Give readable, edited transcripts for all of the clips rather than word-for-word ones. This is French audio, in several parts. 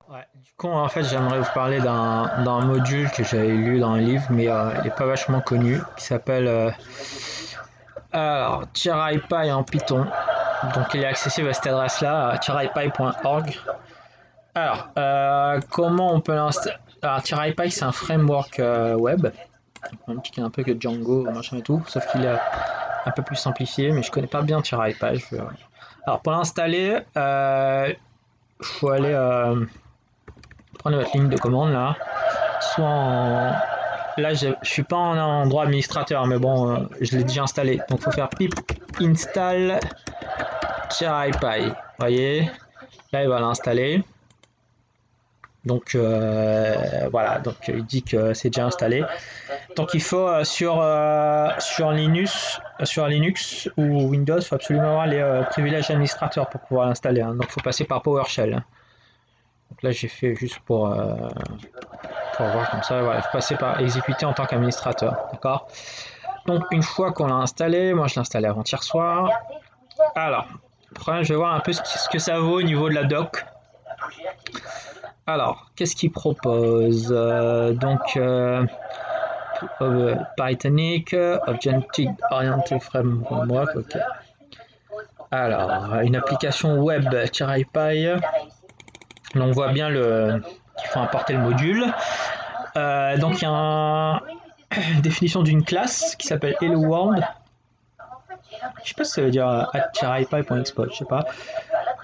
Ouais, du coup, en fait, j'aimerais vous parler d'un module que j'avais lu dans un livre, mais il n'est pas vachement connu, qui s'appelle alors, TireIPy en Python. Donc, il est accessible à cette adresse-là, tiripy.org. Alors, comment on peut l'installer? Alors, TireIPy, c'est un framework web, même qui est un peu que Django, machin et tout, sauf qu'il est un peu plus simplifié, mais je connais pas bien TireIPy. Alors, pour l'installer, il faut aller prendre votre ligne de commande là, soit en... Là, je suis pas en endroit administrateur, mais bon, je l'ai déjà installé. Donc, il faut faire pip install TireIPy. Vous voyez, là, il va l'installer. Donc, voilà. Donc, il dit que c'est déjà installé. Donc, il faut sur Linux ou Windows, il faut absolument avoir les privilèges administrateurs pour pouvoir l'installer. Hein. Donc, il faut passer par PowerShell. Hein. Donc là, j'ai fait juste pour voir comme ça. Voilà, il faut passer par exécuter en tant qu'administrateur. D'accord. Donc une fois qu'on l'a installé, moi je l'ai installé avant-hier soir. Alors, problème, je vais voir un peu ce que ça vaut au niveau de la doc. Alors, qu'est-ce qu'il propose Pythonic, Objective Oriented Framework, ok. Alors, une application web TireIPy. On voit bien qu'il faut importer le module. Donc il y a une définition d'une classe qui s'appelle Hello World. Je sais pas si ça veut dire @tiripy.export, je sais pas.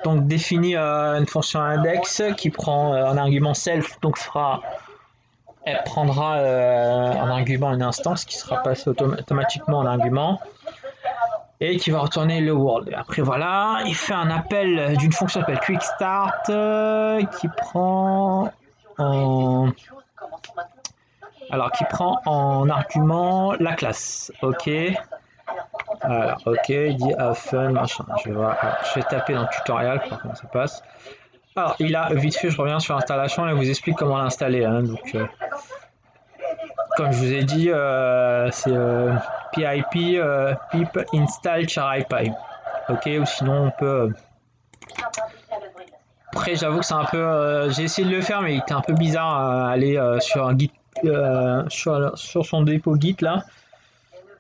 Donc définit une fonction index qui prend un argument self, donc elle prendra en argument une instance qui sera passée automatiquement en argument et qui va retourner le world. Et après voilà, il fait un appel d'une fonction qui s'appelle quick start qui prend en argument la classe. Ok. Alors, ok, il dit have fun, machin. Je vais voir. Alors, je vais taper dans le tutoriel pour voir comment ça passe. Alors, il a vite fait, je reviens sur l'installation et il vous explique comment l'installer. Hein. Donc, comme je vous ai dit, c'est PIP pip install TireIPy. Ok, ou sinon on peut. Après, j'avoue que c'est un peu. J'ai essayé de le faire, mais il était un peu bizarre à aller sur un Git, sur son dépôt Git là.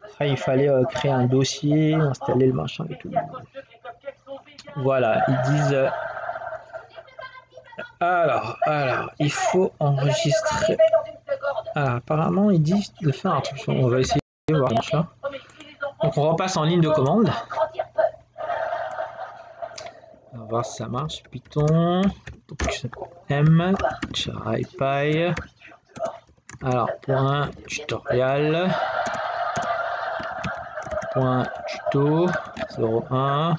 Après, il fallait créer un dossier, installer le machin et tout. Voilà, ils disent. Alors, il faut enregistrer. Ah, apparemment, ils disent de faire un truc. On va essayer de voir là. Donc, on repasse en ligne de commande. On va voir si ça marche. Python. Donc, M. TireIPy. Alors, point tutorial. Point tuto. 01.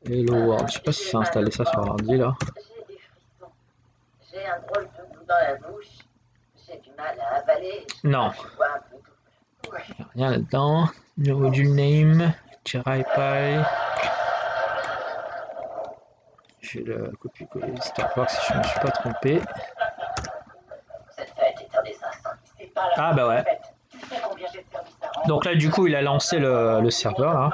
Hello World. Je sais pas si c'est installé ça sur l'ordi là. J'ai un drôle de goût dans la bouche. J'ai du mal à avaler. Non. Il n'y a rien là-dedans. Le module name. TireIPy. Je vais le copier-coller histoire de voir si je ne me suis pas trompé. Ah bah ouais. Donc là du coup il a lancé le serveur là.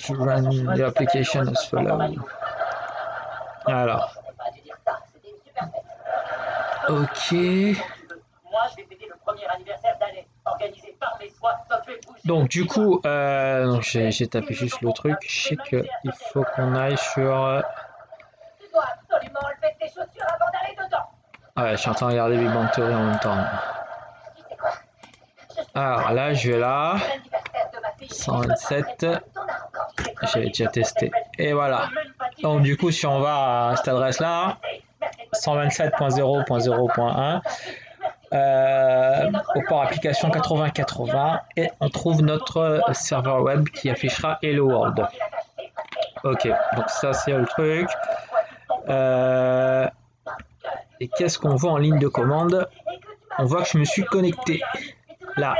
To run the application as follow. Alors. Ok. Donc du coup, j'ai tapé juste le truc. Je sais qu'il faut qu'on aille sur. Ouais, je suis en train de regarder Big Bang Theory en même temps. Alors là, je vais là. 127. J'avais déjà testé. Et voilà. Donc du coup, si on va à cette adresse-là, 127.0.0.1, au port application 8080, et on trouve notre serveur web qui affichera Hello World. Ok, donc ça c'est le truc. Et qu'est-ce qu'on voit en ligne de commande? On voit que je me suis connecté là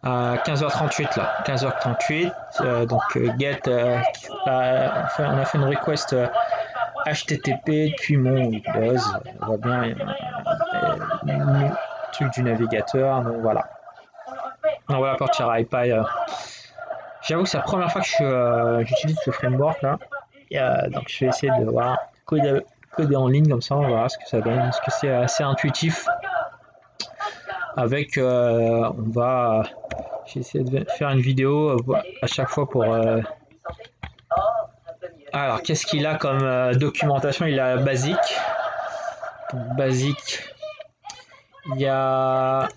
à 15h38 là, 15h38. Donc get, on a fait une request HTTP depuis mon Windows. On voit bien le truc du navigateur. Donc voilà. Donc voilà pour TireIPy. J'avoue que c'est la première fois que j'utilise ce framework là. Donc je vais essayer de voir coder en ligne comme ça, on va voir ce que ça donne. Parce que c'est assez intuitif. Avec, j'ai essayé de faire une vidéo à chaque fois pour. Alors, qu'est-ce qu'il a comme documentation? Il a basique. Donc, basique. Il y a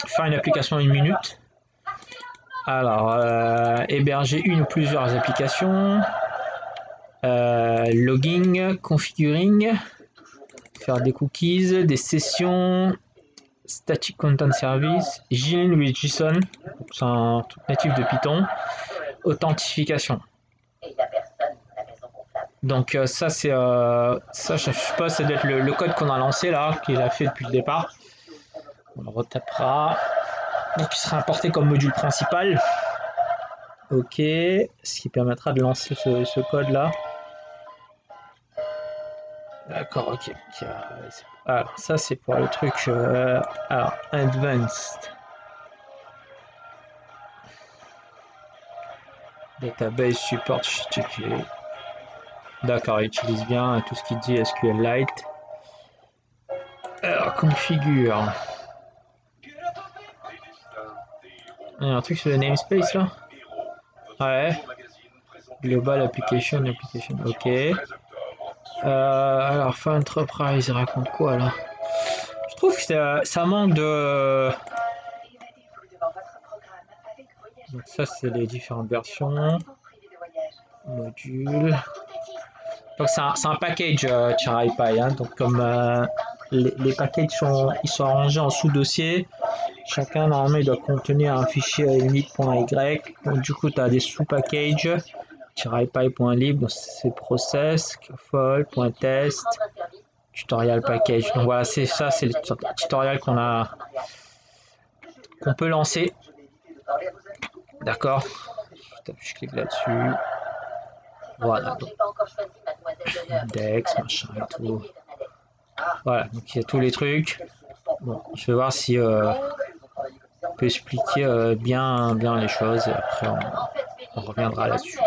faire une application en 1 minute. Alors, héberger une ou plusieurs applications. Logging, configuring, faire des cookies, des sessions, static content service, JSON with JSON, c'est un truc natif de Python, authentification. Donc ça c'est ça je sais pas, ça doit être le code qu'on a lancé là, qu'il a fait depuis le départ. On le retapera. Donc il sera importé comme module principal. Ok, ce qui permettra de lancer ce code là. D'accord, ok. Alors, ça, c'est pour le truc. Alors, Advanced Database Support HTTP. D'accord, il utilise bien tout ce qui dit SQLite. Alors, configure. Il y a un truc sur le namespace là? Ouais. Global Application, ok. Alors, for Enterprise, il raconte quoi là? Je trouve que ça manque de. Donc ça c'est les différentes versions, modules. Donc c'est un package CharIPy, hein. Donc comme les packages ils sont arrangés en sous-dossiers, chacun normalement il doit contenir un fichier init.y. Donc du coup tu as des sous-packages, CharIPy.lib, donc c'est process, fol.test, tutorial package. Donc voilà, c'est ça, c'est le tutoriel qu'on peut lancer. D'accord, je clique là-dessus. Voilà. Donc, Dex, machin et tout. Voilà, donc il y a tous les trucs. Bon, je vais voir si on peut expliquer bien les choses et après on reviendra là-dessus.